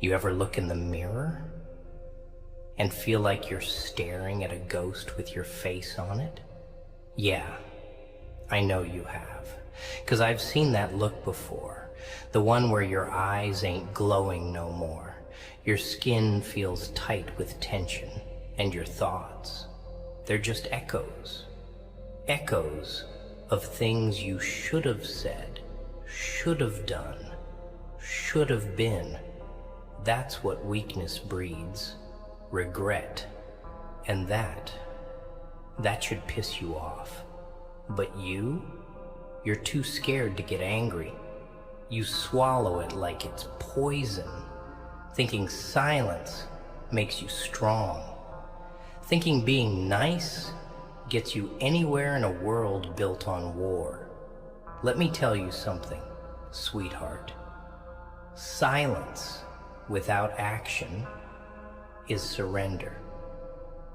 You ever look in the mirror and feel like you're staring at a ghost with your face on it? Yeah, I know you have, 'cause I've seen that look before. The one where your eyes ain't glowing no more. Your skin feels tight with tension, and your thoughts, they're just echoes. Echoes of things you should have said, should have done, should have been. That's what weakness breeds. Regret. And that should piss you off. But you're too scared to get angry. You swallow it like it's poison, thinking silence makes you strong. Thinking being nice gets you anywhere in a world built on war. Let me tell you something, sweetheart. Silence without action is surrender.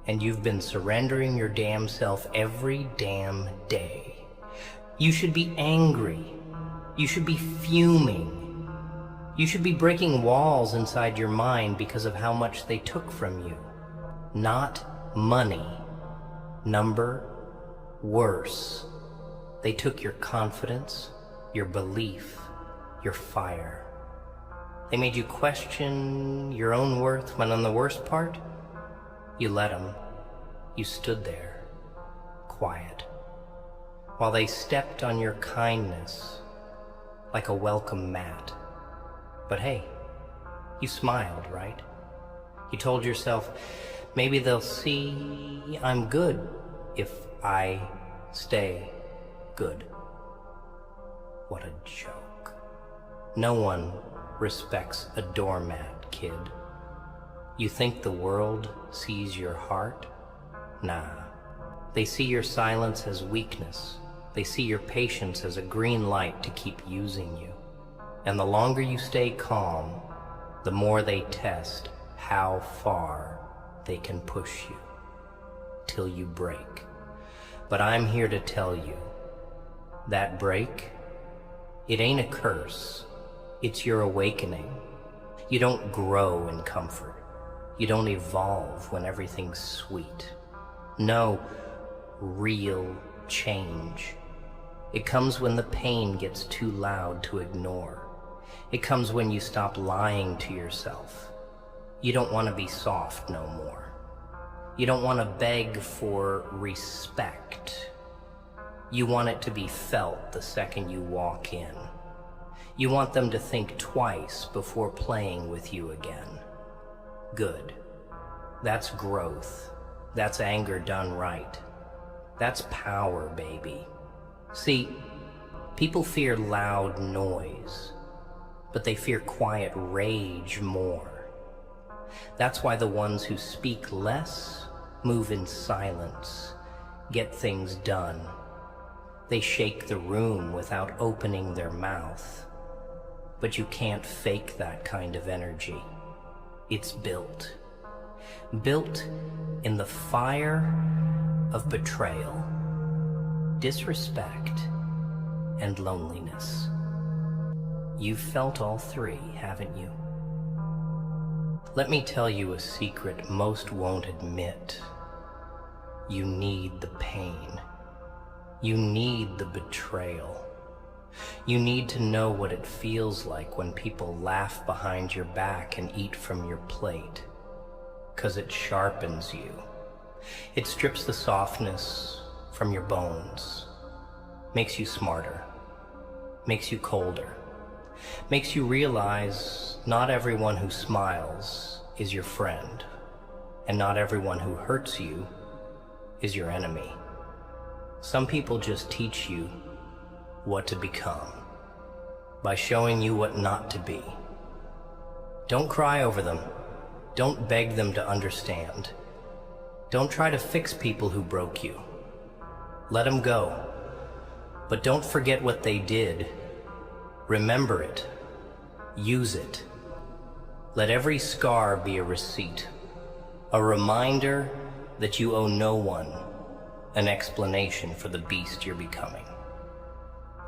And you've been surrendering your damn self every damn day. You should be angry. You should be fuming. You should be breaking walls inside your mind because of how much they took from you. Not money. Number, worse. They took your confidence, your belief, your fire. They made you question your own worth when on the worst part, you let them. You stood there, quiet, while they stepped on your kindness like a welcome mat. But hey, you smiled, right? You told yourself, maybe they'll see I'm good if I stay good. What a joke. No one respects a doormat, kid. You think the world sees your heart? Nah. They see your silence as weakness. They see your patience as a green light to keep using you. And the longer you stay calm, the more they test how far they can push you, till you break. But I'm here to tell you, that break, it ain't a curse. It's your awakening. You don't grow in comfort. You don't evolve when everything's sweet. No real change. It comes when the pain gets too loud to ignore. It comes when you stop lying to yourself. You don't want to be soft no more. You don't want to beg for respect. You want it to be felt the second you walk in. You want them to think twice before playing with you again. Good. That's growth. That's anger done right. That's power, baby. See, people fear loud noise, but they fear quiet rage more. That's why the ones who speak less move in silence, get things done. They shake the room without opening their mouth. But you can't fake that kind of energy. It's built. Built in the fire of betrayal, disrespect, and loneliness. You've felt all three, haven't you? Let me tell you a secret most won't admit. You need the pain. You need the betrayal. You need to know what it feels like when people laugh behind your back and eat from your plate. 'Cause it sharpens you. It strips the softness from your bones. Makes you smarter. Makes you colder. Makes you realize not everyone who smiles is your friend. And not everyone who hurts you is your enemy. Some people just teach you what to become by showing you what not to be. Don't cry over them. Don't beg them to understand. Don't try to fix people who broke you. Let them go. But don't forget what they did. Remember it. Use it. Let every scar be a receipt, a reminder that you owe no one an explanation for the beast you're becoming.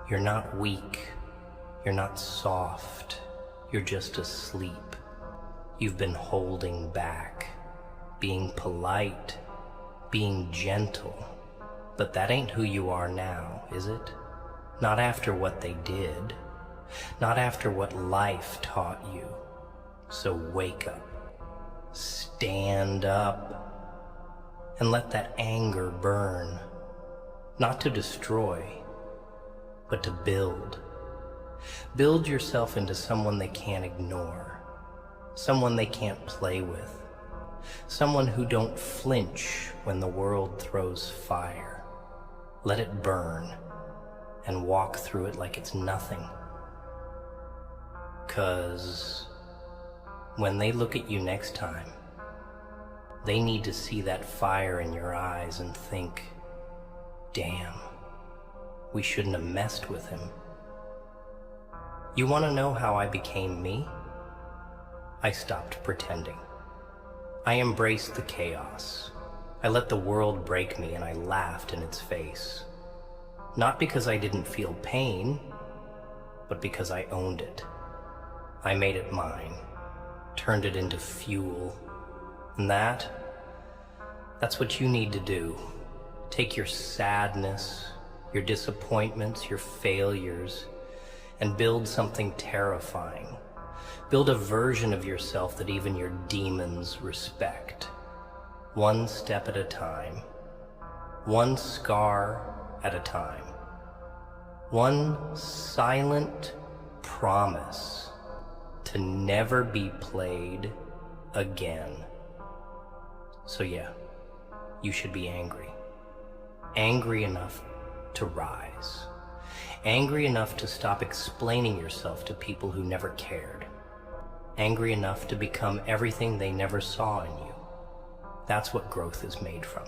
You're not weak. You're not soft. You're just asleep. You've been holding back, being polite, being gentle. But that ain't who you are now, is it? Not after what they did. Not after what life taught you. So wake up. Stand up. And let that anger burn. Not to destroy, but to build. Build yourself into someone they can't ignore. Someone they can't play with. Someone who don't flinch when the world throws fire. Let it burn and walk through it like it's nothing. 'Cause when they look at you next time, they need to see that fire in your eyes and think, damn, we shouldn't have messed with him. You want to know how I became me? I stopped pretending. I embraced the chaos. I let the world break me and I laughed in its face. Not because I didn't feel pain, but because I owned it. I made it mine, turned it into fuel. And that's what you need to do. Take your sadness, your disappointments, your failures, and build something terrifying. Build a version of yourself that even your demons respect. One step at a time. One scar at a time. One silent promise to never be played again. So yeah, you should be angry. Angry enough to rise. Angry enough to stop explaining yourself to people who never cared. Angry enough to become everything they never saw in you. That's what growth is made from.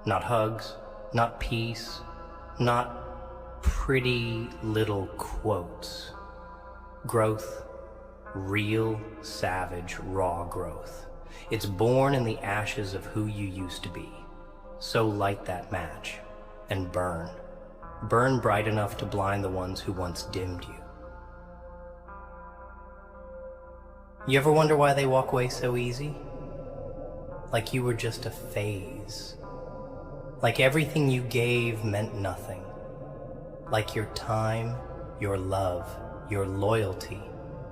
Not hugs, not peace, not pretty little quotes. Growth, real, savage, raw growth. It's born in the ashes of who you used to be. So light that match and burn. Burn bright enough to blind the ones who once dimmed you. You ever wonder why they walk away so easy? Like you were just a phase. Like everything you gave meant nothing. Like your time, your love, your loyalty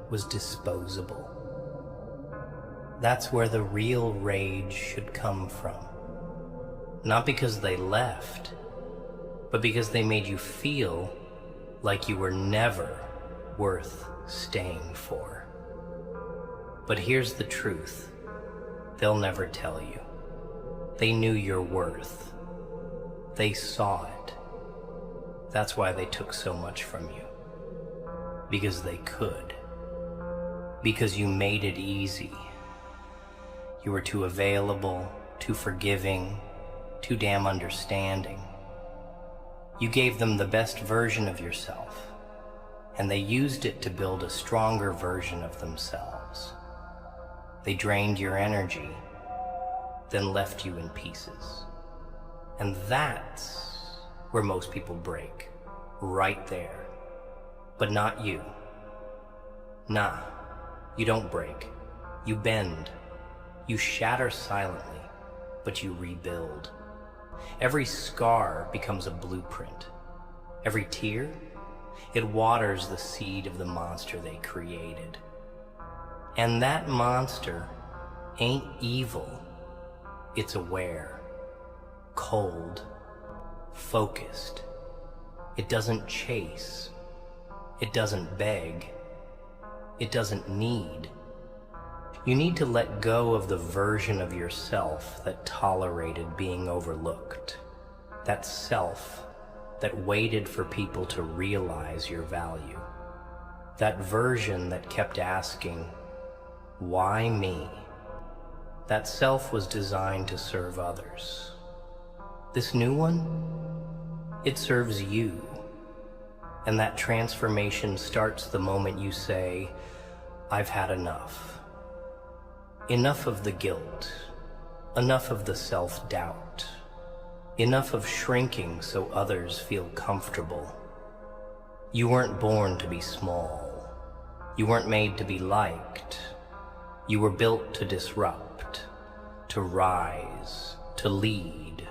was disposable. That's where the real rage should come from. Not because they left, but because they made you feel like you were never worth staying for. But here's the truth. They'll never tell you. They knew your worth. They saw it. That's why they took so much from you. Because they could. Because you made it easy. You were too available, too forgiving, too damn understanding. You gave them the best version of yourself, and they used it to build a stronger version of themselves. They drained your energy, then left you in pieces. And that's where most people break, right there. But not you. Nah, you don't break. You bend. You shatter silently, but you rebuild. Every scar becomes a blueprint. Every tear, it waters the seed of the monster they created. And that monster ain't evil. It's aware, cold, focused. It doesn't chase. It doesn't beg. It doesn't need. You need to let go of the version of yourself that tolerated being overlooked. That self that waited for people to realize your value. That version that kept asking, why me? That self was designed to serve others. This new one, it serves you. And that transformation starts the moment you say, I've had enough. Enough of the guilt. Enough of the self-doubt. Enough of shrinking so others feel comfortable. You weren't born to be small. You weren't made to be liked. You were built to disrupt, to rise, to lead.